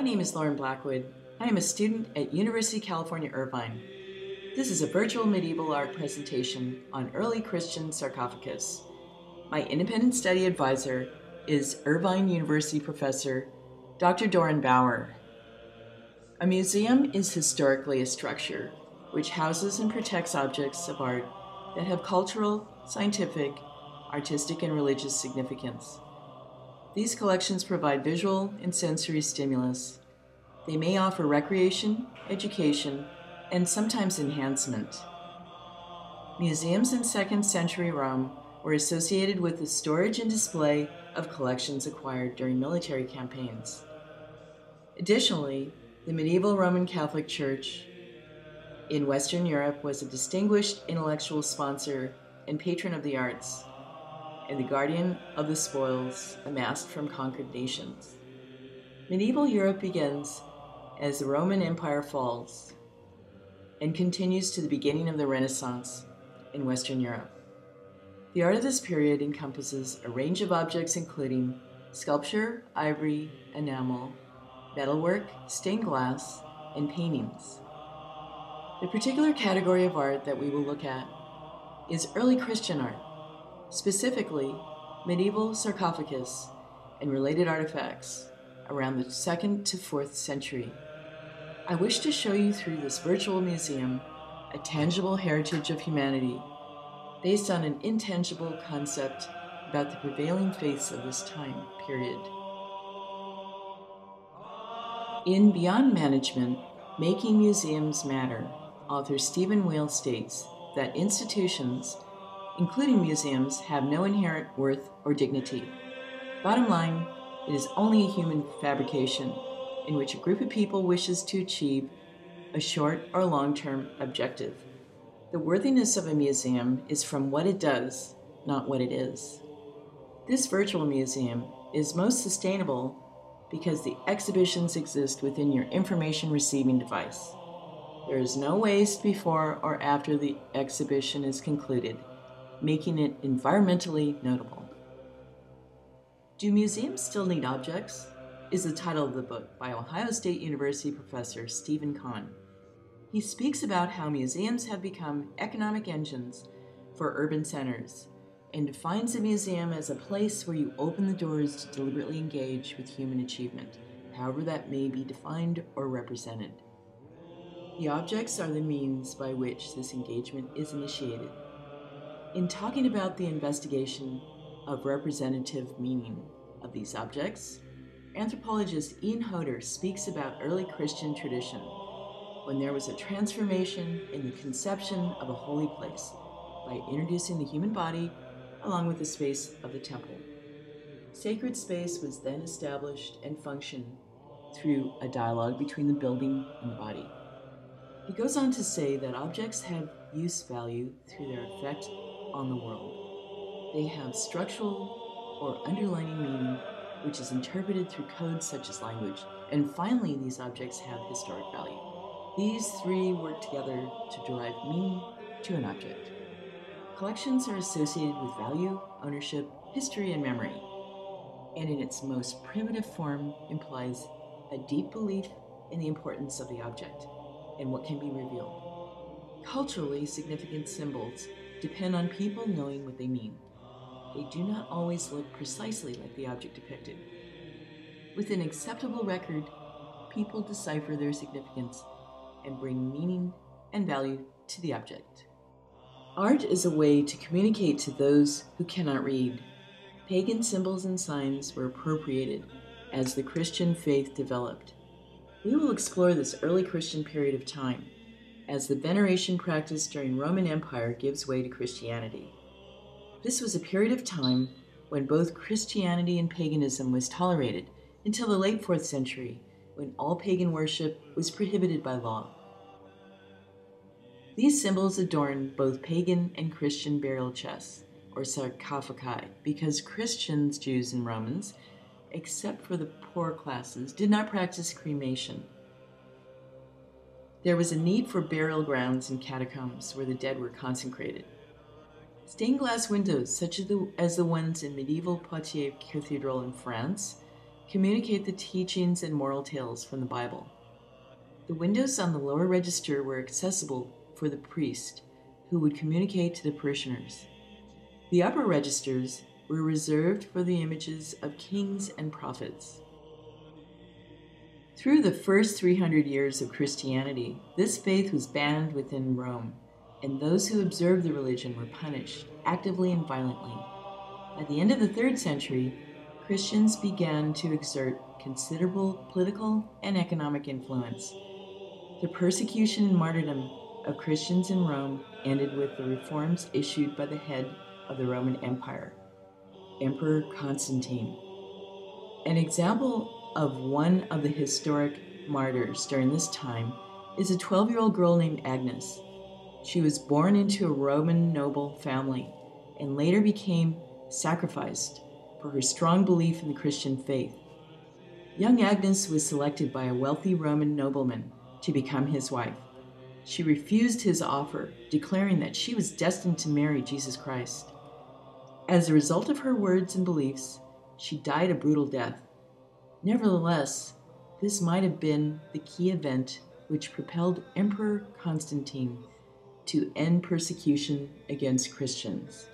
name is Lauren Blackwood. I am a student at University of California, Irvine. This is a virtual medieval art presentation on early Christian sarcophagus. My independent study advisor is Irvine University professor Dr. Doran Bauer. A museum is historically a structure which houses and protects objects of art that have cultural, scientific, artistic, and religious significance. These collections provide visual and sensory stimulus. They may offer recreation, education, and sometimes enhancement. Museums in 2nd century Rome were associated with the storage and display of collections acquired during military campaigns. Additionally, the medieval Roman Catholic Church in Western Europe was a distinguished intellectual sponsor and patron of the arts, and the guardian of the spoils amassed from conquered nations. Medieval Europe begins as the Roman Empire falls and continues to the beginning of the Renaissance in Western Europe. The art of this period encompasses a range of objects including sculpture, ivory, enamel, metalwork, stained glass, and paintings. The particular category of art that we will look at is early Christian art, specifically medieval sarcophagus and related artifacts around the 2nd to 4th century. I wish to show you through this virtual museum a tangible heritage of humanity based on an intangible concept about the prevailing faiths of this time period. In Beyond Management, Making Museums Matter, author Stephen Weil states that institutions, including museums, have no inherent worth or dignity. Bottom line, it is only a human fabrication in which a group of people wishes to achieve a short or long-term objective. The worthiness of a museum is from what it does, not what it is. This virtual museum is most sustainable because the exhibitions exist within your information receiving device. There is no waste before or after the exhibition is concluded, making it environmentally notable. Do museums still need objects? Is the title of the book by Ohio State University professor Stephen Kahn. He speaks about how museums have become economic engines for urban centers and defines a museum as a place where you open the doors to deliberately engage with human achievement, however that may be defined or represented. The objects are the means by which this engagement is initiated. In talking about the investigation of representative meaning of these objects, anthropologist Ian Hodder speaks about early Christian tradition, when there was a transformation in the conception of a holy place by introducing the human body along with the space of the temple. Sacred space was then established and functioned through a dialogue between the building and the body. He goes on to say that objects have use value through their effect on the world. They have structural or underlying meaning, which is interpreted through codes such as language. And finally, these objects have historic value. These three work together to derive meaning to an object. Collections are associated with value, ownership, history, and memory, and in its most primitive form implies a deep belief in the importance of the object and what can be revealed. Culturally significant symbols depend on people knowing what they mean. They do not always look precisely like the object depicted. With an acceptable record, people decipher their significance and bring meaning and value to the object. Art is a way to communicate to those who cannot read. Pagan symbols and signs were appropriated as the Christian faith developed. We will explore this early Christian period of time as the veneration practiced during Roman Empire gives way to Christianity. This was a period of time when both Christianity and paganism was tolerated until the late 4th century, when all pagan worship was prohibited by law. These symbols adorn both pagan and Christian burial chests, or sarcophagi, because Christians, Jews, and Romans, except for the poor classes, did not practice cremation. There was a need for burial grounds and catacombs where the dead were consecrated. Stained glass windows, such as the ones in medieval Poitiers Cathedral in France, communicate the teachings and moral tales from the Bible. The windows on the lower register were accessible for the priest, who would communicate to the parishioners. The upper registers were reserved for the images of kings and prophets. Through the first 300 years of Christianity, this faith was banned within Rome, and those who observed the religion were punished actively and violently. At the end of the 3rd century, Christians began to exert considerable political and economic influence. The persecution and martyrdom of Christians in Rome ended with the reforms issued by the head of the Roman Empire, Emperor Constantine. An example of one of the historic martyrs during this time is a 12-year-old girl named Agnes. She was born into a Roman noble family and later became sacrificed for her strong belief in the Christian faith. Young Agnes was selected by a wealthy Roman nobleman to become his wife. She refused his offer, declaring that she was destined to marry Jesus Christ. As a result of her words and beliefs, she died a brutal death. Nevertheless, this might have been the key event which propelled Emperor Constantine to end persecution against Christians.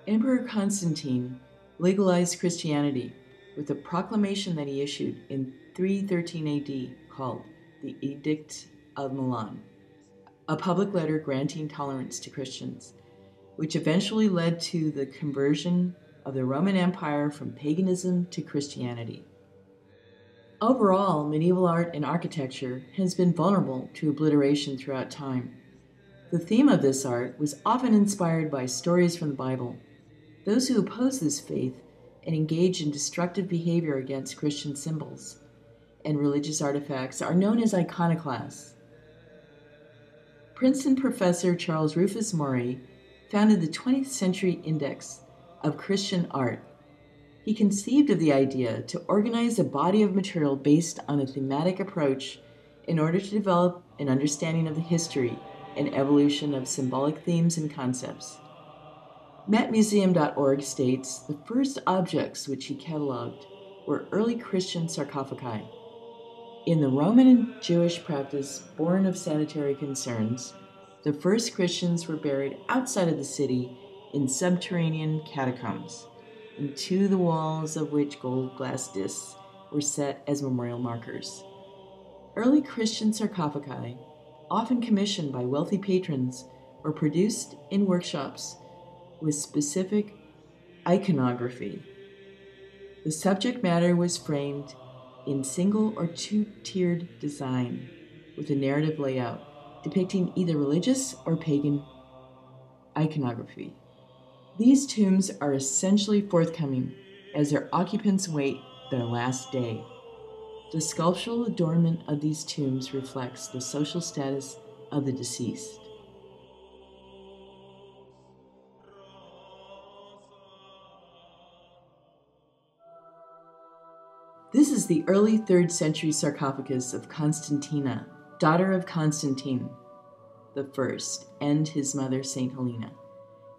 Emperor Constantine legalized Christianity with a proclamation that he issued in 313 AD called the Edict of Milan, a public letter granting tolerance to Christians, which eventually led to the conversion of the Roman Empire from paganism to Christianity. Overall, medieval art and architecture has been vulnerable to obliteration throughout time. The theme of this art was often inspired by stories from the Bible. Those who oppose this faith and engage in destructive behavior against Christian symbols and religious artifacts are known as iconoclasts. Princeton professor Charles Rufus Murray founded the 20th Century Index of Christian Art. He conceived of the idea to organize a body of material based on a thematic approach in order to develop an understanding of the history and evolution of symbolic themes and concepts. MetMuseum.org states the first objects which he cataloged were early Christian sarcophagi. In the Roman and Jewish practice born of sanitary concerns, the first Christians were buried outside of the city in subterranean catacombs, into the walls of which gold glass discs were set as memorial markers. Early Christian sarcophagi, often commissioned by wealthy patrons, were produced in workshops with specific iconography. The subject matter was framed in single or two-tiered design with a narrative layout depicting either religious or pagan iconography. These tombs are essentially forthcoming as their occupants wait their last day. The sculptural adornment of these tombs reflects the social status of the deceased. This is the early 3rd century sarcophagus of Constantina, daughter of Constantine I, and his mother Saint Helena.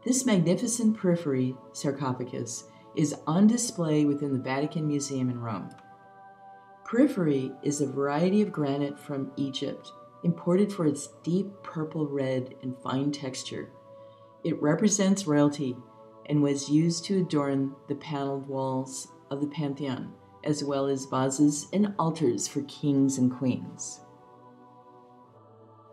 This magnificent porphyry sarcophagus is on display within the Vatican Museum in Rome. Porphyry is a variety of granite from Egypt, imported for its deep purple red and fine texture. It represents royalty and was used to adorn the paneled walls of the Pantheon, as well as vases and altars for kings and queens.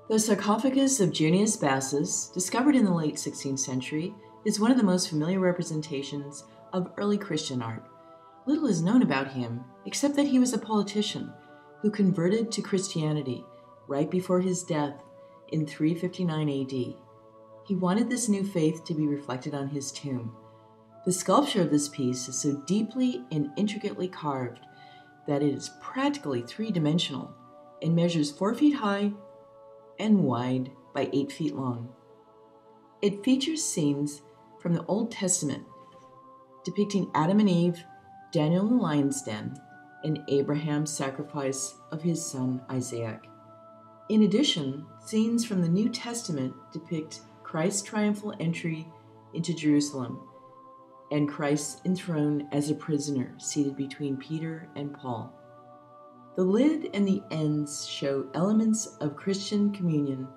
The sarcophagus of Junius Bassus, discovered in the late 16th century, is one of the most familiar representations of early Christian art. Little is known about him, except that he was a politician who converted to Christianity right before his death in 359 AD. He wanted this new faith to be reflected on his tomb. The sculpture of this piece is so deeply and intricately carved that it is practically three-dimensional and measures 4 feet high and wide by 8 feet long. It features scenes from the Old Testament depicting Adam and Eve, Daniel in the lion's den, and Abraham's sacrifice of his son Isaac. In addition, scenes from the New Testament depict Christ's triumphal entry into Jerusalem, and Christ enthroned as a prisoner seated between Peter and Paul. The lid and the ends show elements of Christian communion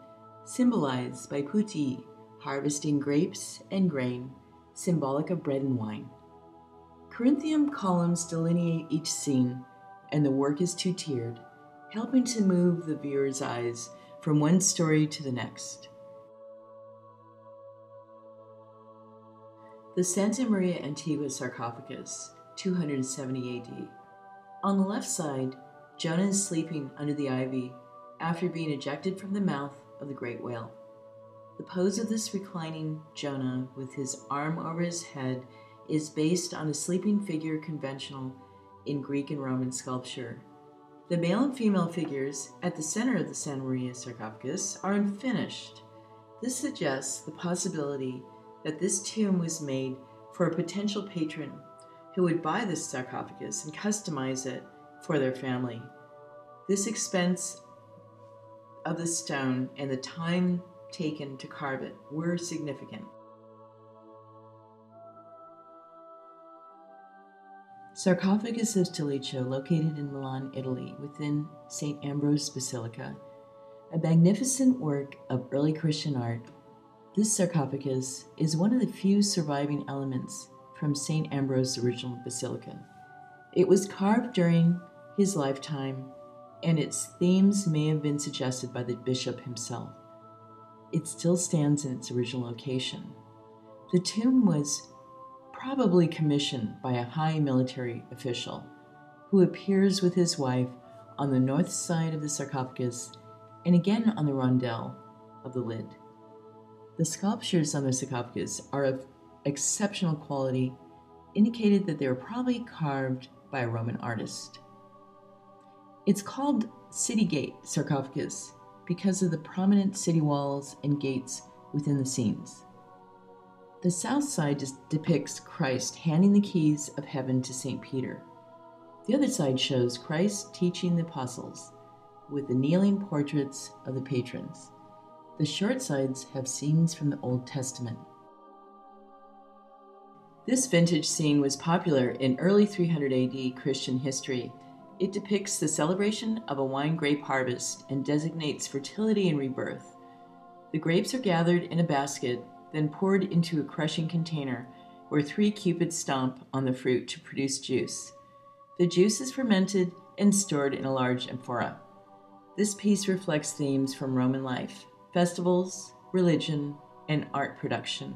symbolized by putti, harvesting grapes and grain, symbolic of bread and wine. Corinthian columns delineate each scene, and the work is two-tiered, helping to move the viewer's eyes from one story to the next. The Santa Maria Antigua sarcophagus, 270 AD. On the left side, Jonah is sleeping under the ivy after being ejected from the mouth of the great whale. The pose of this reclining Jonah with his arm over his head is based on a sleeping figure conventional in Greek and Roman sculpture. The male and female figures at the center of the Santa Maria sarcophagus are unfinished. This suggests the possibility that this tomb was made for a potential patron who would buy this sarcophagus and customize it for their family. This expense of the stone and the time taken to carve it were significant. Sarcophagus of Stilicho, located in Milan, Italy, within St. Ambrose Basilica, a magnificent work of early Christian art. This sarcophagus is one of the few surviving elements from St. Ambrose's original basilica. It was carved during his lifetime, and its themes may have been suggested by the bishop himself. It still stands in its original location. The tomb was probably commissioned by a high military official who appears with his wife on the north side of the sarcophagus and again on the rondel of the lid. The sculptures on the sarcophagus are of exceptional quality, indicated that they were probably carved by a Roman artist. It's called City Gate sarcophagus because of the prominent city walls and gates within the scenes. The south side depicts Christ handing the keys of heaven to St. Peter. The other side shows Christ teaching the apostles with the kneeling portraits of the patrons. The short sides have scenes from the Old Testament. This vintage scene was popular in early 300 AD Christian history. It depicts the celebration of a wine grape harvest and designates fertility and rebirth. The grapes are gathered in a basket, then poured into a crushing container where 3 cupids stomp on the fruit to produce juice. The juice is fermented and stored in a large amphora. This piece reflects themes from Roman life, festivals, religion, and art production.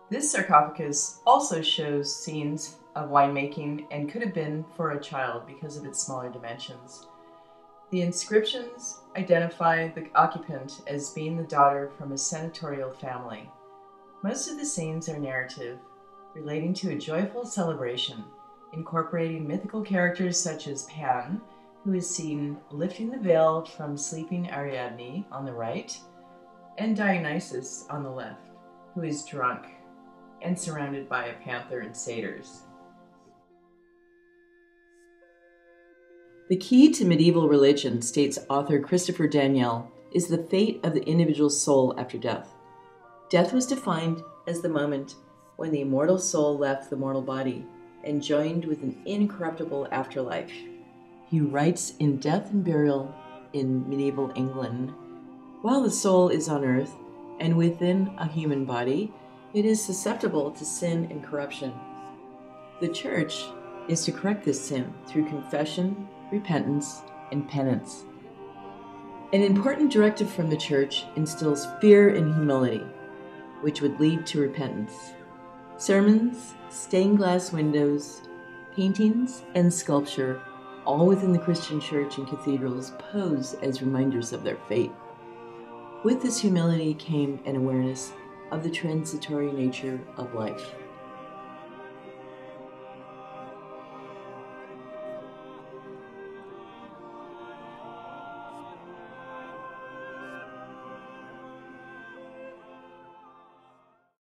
This sarcophagus also shows scenes of winemaking and could have been for a child because of its smaller dimensions. The inscriptions identify the occupant as being the daughter from a senatorial family. Most of the scenes are narrative, relating to a joyful celebration, incorporating mythical characters such as Pan, who is seen lifting the veil from sleeping Ariadne on the right, and Dionysus on the left, who is drunk and surrounded by a panther and satyrs. The key to medieval religion, states author Christopher Daniel, is the fate of the individual soul after death. Death was defined as the moment when the immortal soul left the mortal body and joined with an incorruptible afterlife. He writes in Death and Burial in Medieval England, while the soul is on earth and within a human body, it is susceptible to sin and corruption. The Church is to correct this sin through confession, repentance, and penance. An important directive from the Church instills fear and humility, which would lead to repentance. Sermons, stained glass windows, paintings, and sculpture, all within the Christian Church and cathedrals, pose as reminders of their fate. With this humility came an awareness of the transitory nature of life.